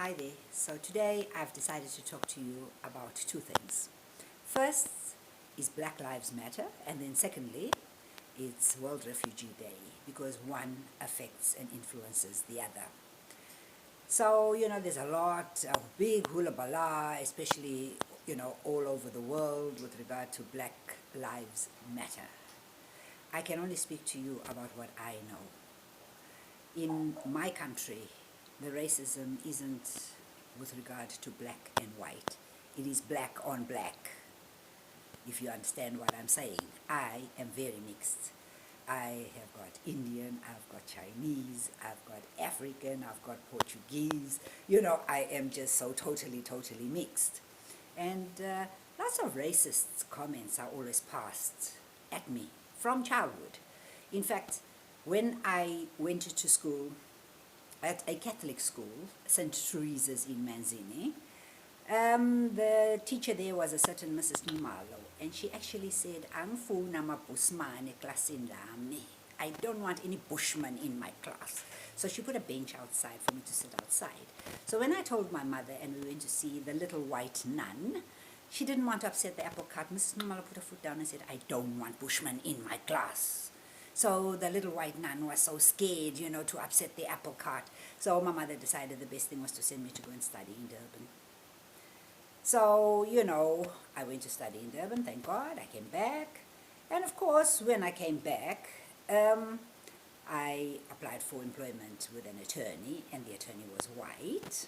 Hi there. So today I've decided to talk to you about two things. First is Black Lives Matter, and then secondly, it's World Refugee Day because one affects and influences the other. So, there's a lot of big hula bala, especially, all over the world with regard to Black Lives Matter. I can only speak to you about what I know. In my country, the racism isn't with regard to black and white. It is black on black, if you understand what I'm saying. I am very mixed. I have got Indian, I've got Chinese, I've got African, I've got Portuguese. I am just so totally mixed. And lots of racist comments are always passed at me from childhood. In fact, when I went to school, at a Catholic school, St. Teresa's in Manzini, the teacher there was a certain Mrs. Numalo, and she actually said, "Angifuna amabhusmane eklasini lami. I don't want any bushmen in my class." So she put a bench outside for me to sit outside. So when I told my mother and we went to see the little white nun, she didn't want to upset the apple cart. Mrs. Numalo put her foot down and said, "I don't want bushmen in my class." So the little white nun was so scared, to upset the apple cart. So my mother decided the best thing was to send me to go and study in Durban. So, I went to study in Durban, thank God. I came back. And of course, when I came back, I applied for employment with an attorney, and the attorney was white.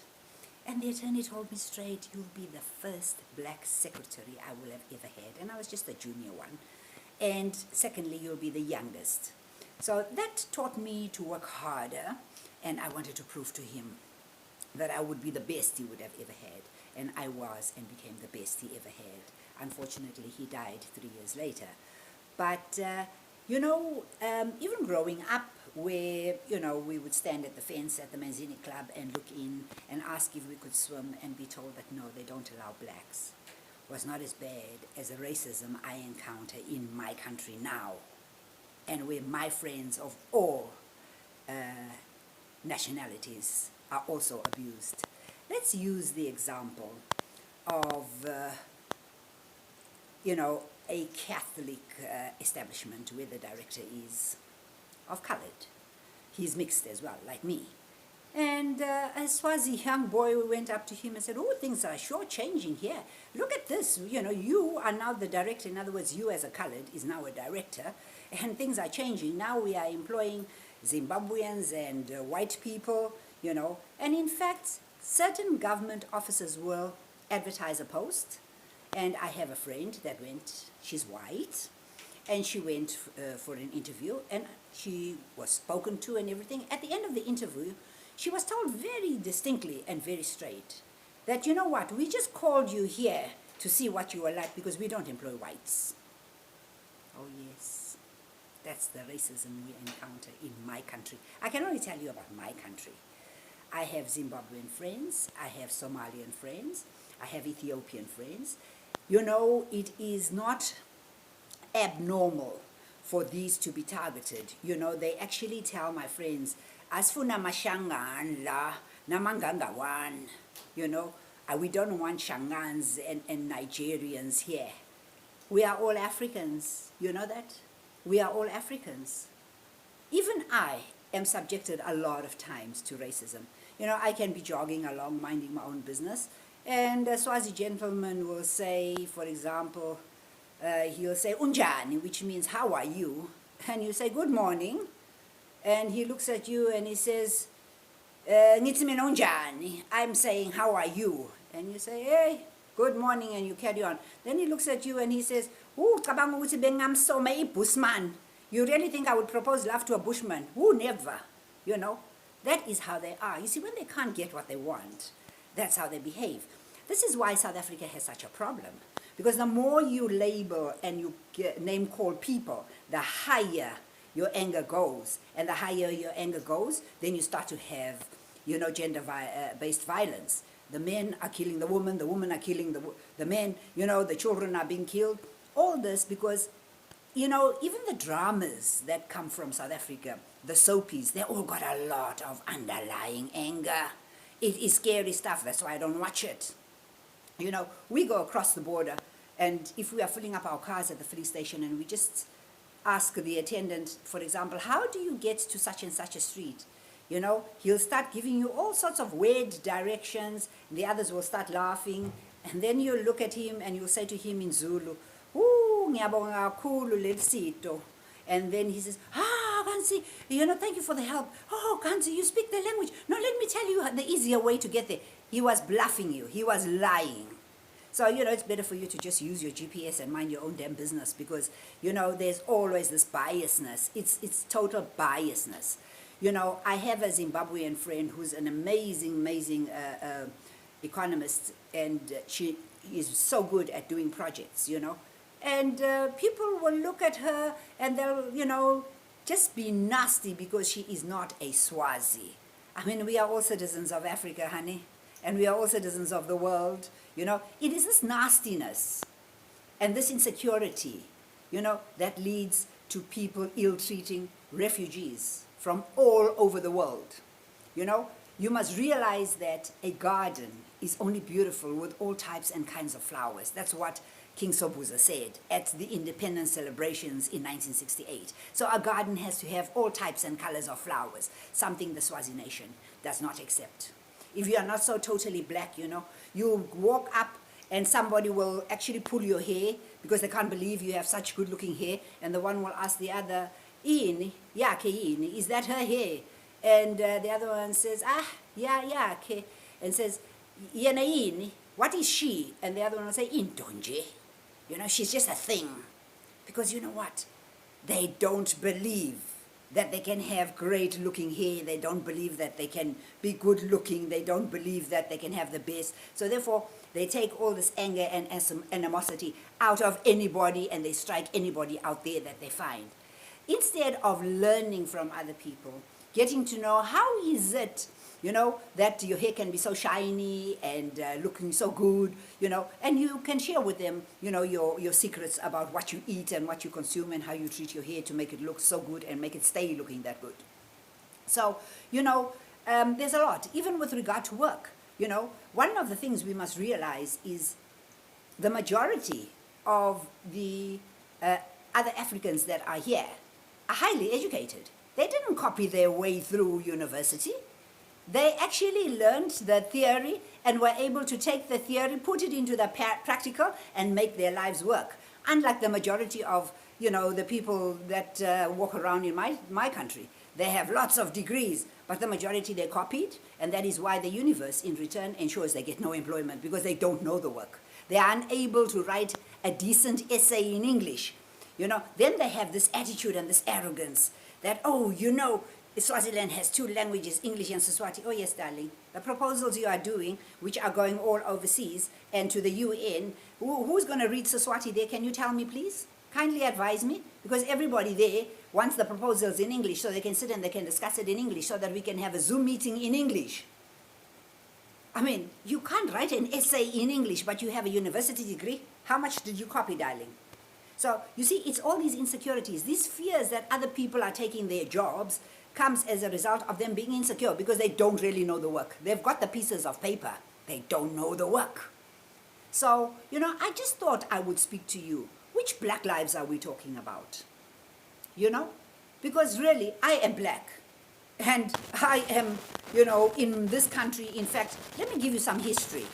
And the attorney told me straight, "You'll be the first black secretary I will have ever had." And I was just a junior one. And secondly, you'll be the youngest. So that taught me to work harder, and I wanted to prove to him that I would be the best he would have ever had. And I was and became the best he ever had. Unfortunately, he died 3 years later. But, even growing up where, we would stand at the fence at the Manzini Club and look in and ask if we could swim and be told that no, they don't allow blacks, was not as bad as the racism I encounter in my country now, and where my friends of all nationalities are also abused. Let's use the example of, a Catholic establishment where the director is of colored. He's mixed as well, like me. And a Swazi young boy went up to him and said, "Oh, things are sure changing here. Look at this. You are now the director. In other words, you as a colored is now a director. And things are changing. Now we are employing Zimbabweans and white people, And in fact, certain government officers will advertise a post. And I have a friend that went, she's white, and she went for an interview, and she was spoken to and everything. At the end of the interview, she was told very distinctly and very straight that, "You know what, we just called you here to see what you are like because we don't employ whites." Oh yes, that's the racism we encounter in my country. I can only tell you about my country. I have Zimbabwean friends, I have Somalian friends, I have Ethiopian friends. It is not abnormal for these to be targeted. They actually tell my friends, "Asfuna mashangan la namangangawan." We don't want Shangans and Nigerians here. We are all Africans. You know that? We are all Africans. Even I am subjected a lot of times to racism. I can be jogging along, minding my own business, and a Swazi gentleman will say, for example, he'll say, "Unjani," which means, "How are you?" And you say, "Good morning." And he looks at you and he says, "Ngithi mina unjani." I'm saying, "How are you?" And you say, "Hey, good morning," and you carry on. Then he looks at you and he says, "Cabanga ukuthi bengamsoma ibusman." You really think I would propose love to a bushman? Who never? That is how they are. You see, when they can't get what they want, that's how they behave. This is why South Africa has such a problem. Because the more you label and you name call people, the higher your anger goes. And the higher your anger goes, then you start to have, gender-based violence. The men are killing the women are killing the men, the children are being killed. All this because, even the dramas that come from South Africa, the soapies, they all got a lot of underlying anger. It is scary stuff. That's why I don't watch it. We go across the border, and if we are filling up our cars at the filling station and we just ask the attendant, for example, how do you get to such and such a street? He'll start giving you all sorts of weird directions. The others will start laughing. And then you'll look at him and you'll say to him in Zulu, "Ooh, ngiyabonga kakhulu leli sito." And then he says, Kansi, thank you for the help. Oh, Kansi, you speak the language. No, let me tell you the easier way to get there. He was bluffing you. He was lying. So, it's better for you to just use your GPS and mind your own damn business because, there's always this biasness. It's total biasness. I have a Zimbabwean friend who's an amazing economist, and she is so good at doing projects, And people will look at her and they'll, just be nasty because she is not a Swazi. I mean, we are all citizens of Africa, honey, and we are all citizens of the world, It is this nastiness and this insecurity, that leads to people ill-treating refugees from all over the world. You must realize that a garden is only beautiful with all types and kinds of flowers. That's what King Sobhuza said at the independence celebrations in 1968. So a garden has to have all types and colors of flowers, something the Swazi nation does not accept. If you are not so totally black, you walk up and somebody will actually pull your hair because they can't believe you have such good looking hair, and the one will ask the other, "Ini, yake ini, is that her hair?" And the other one says, yeah, okay, and says, "Yena ini, what is she?" And the other one will say, "Indonje." She's just a thing. Because you know what? They don't believe that they can have great looking hair. They don't believe that they can be good looking. They don't believe that they can have the best. So therefore, they take all this anger and animosity out of anybody, and they strike anybody out there that they find. Instead of learning from other people, getting to know how is it, that your hair can be so shiny and looking so good, and you can share with them, your secrets about what you eat and what you consume and how you treat your hair to make it look so good and make it stay looking that good. So, there's a lot, even with regard to work. One of the things we must realize is the majority of the other Africans that are here are highly educated. They didn't copy their way through university. They actually learned the theory and were able to take the theory, put it into the practical, and make their lives work. Unlike the majority of, the people that walk around in my country. They have lots of degrees, but the majority they copied, and that is why the universe in return ensures they get no employment because they don't know the work. They are unable to write a decent essay in English. Then they have this attitude and this arrogance that, Swaziland has two languages, English and Siswati. Oh yes, darling. The proposals you are doing, which are going all overseas and to the UN, who's going to read Siswati there? Can you tell me, please? Kindly advise me, because everybody there wants the proposals in English so they can sit and they can discuss it in English so that we can have a Zoom meeting in English. I mean, you can't write an essay in English, but you have a university degree. How much did you copy, darling? So, you see, it's all these insecurities, these fears that other people are taking their jobs comes as a result of them being insecure because they don't really know the work. They've got the pieces of paper. They don't know the work. So, I just thought I would speak to you. Which black lives are we talking about? Because really, I am black. And I am, in this country. In fact, let me give you some history.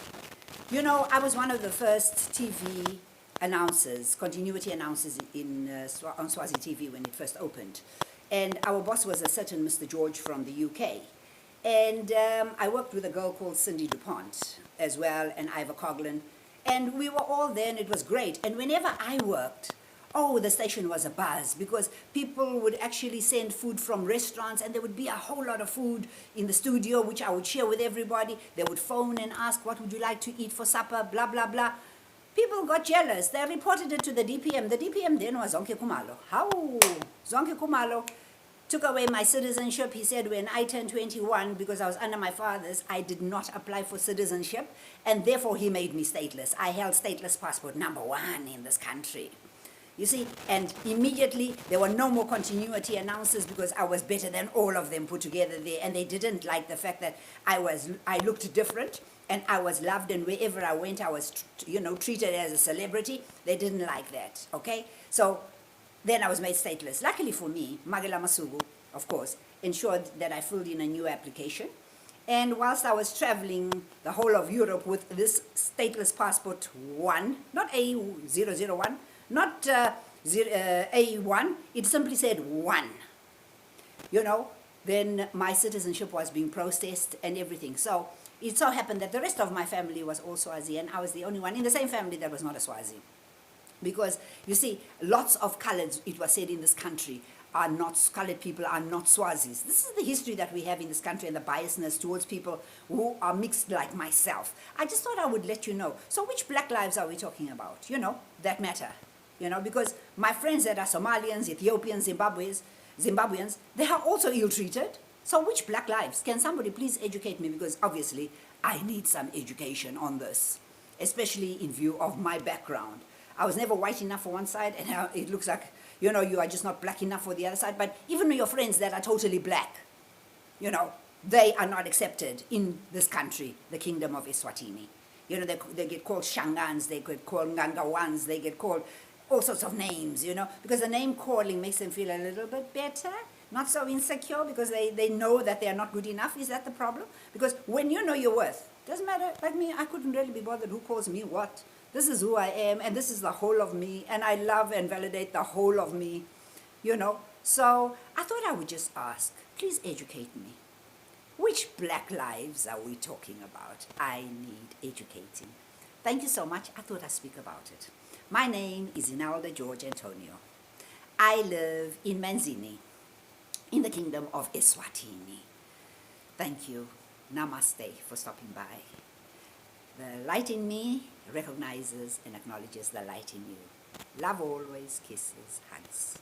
I was one of the first TV announcers, continuity announcers on Swazi TV when it first opened. And our boss was a certain Mr. George from the UK. And I worked with a girl called Cindy DuPont as well, and Ivor Coughlin. And we were all there, and it was great. And whenever I worked, the station was a buzz because people would actually send food from restaurants, and there would be a whole lot of food in the studio, which I would share with everybody. They would phone and ask, "What would you like to eat for supper?" Blah, blah, blah. People got jealous. They reported it to the DPM. The DPM then was Zonke Khumalo. How? Zonke Khumalo took away my citizenship. He said when I turned 21, because I was under my father's, I did not apply for citizenship, and therefore he made me stateless. I held stateless passport number 1 in this country. You see, and immediately there were no more continuity announcers because I was better than all of them put together there, and they didn't like the fact that I looked different and I was loved, and wherever I went, I was, treated as a celebrity. They didn't like that. Okay, so then I was made stateless. Luckily for me, Magela Masugu, of course, ensured that I filled in a new application. And whilst I was traveling the whole of Europe with this stateless passport 1, not A001, not A1, it simply said 1, then my citizenship was being processed and everything. So it so happened that the rest of my family was all Swazi, and I was the only one in the same family that was not a Swazi. Because, you see, lots of coloreds, it was said in this country, colored people are not Swazis. This is the history that we have in this country and the biasness towards people who are mixed like myself. I just thought I would let you know. So which black lives are we talking about, that matter? Because my friends that are Somalians, Ethiopians, Zimbabweans, they are also ill-treated. So which black lives? Can somebody please educate me? Because obviously I need some education on this, especially in view of my background. I was never white enough for one side, and now it looks like, you are just not black enough for the other side. But even your friends that are totally black, they are not accepted in this country, the Kingdom of Eswatini. They get called Shangans, they get called Ngangawans, they get called all sorts of names, because the name calling makes them feel a little bit better, not so insecure, because they know that they are not good enough. Is that the problem? Because when you know your worth, doesn't matter. Like me, I couldn't really be bothered who calls me what. This is who I am, and this is the whole of me, and I love and validate the whole of me, So I thought I would just ask, please educate me. Which black lives are we talking about? I need educating. Thank you so much. I thought I'd speak about it. My name is Inalda George Antonio. I live in Manzini, in the Kingdom of Eswatini. Thank you. Namaste for stopping by. The light in me recognizes and acknowledges the light in you. Love always, kisses, hugs.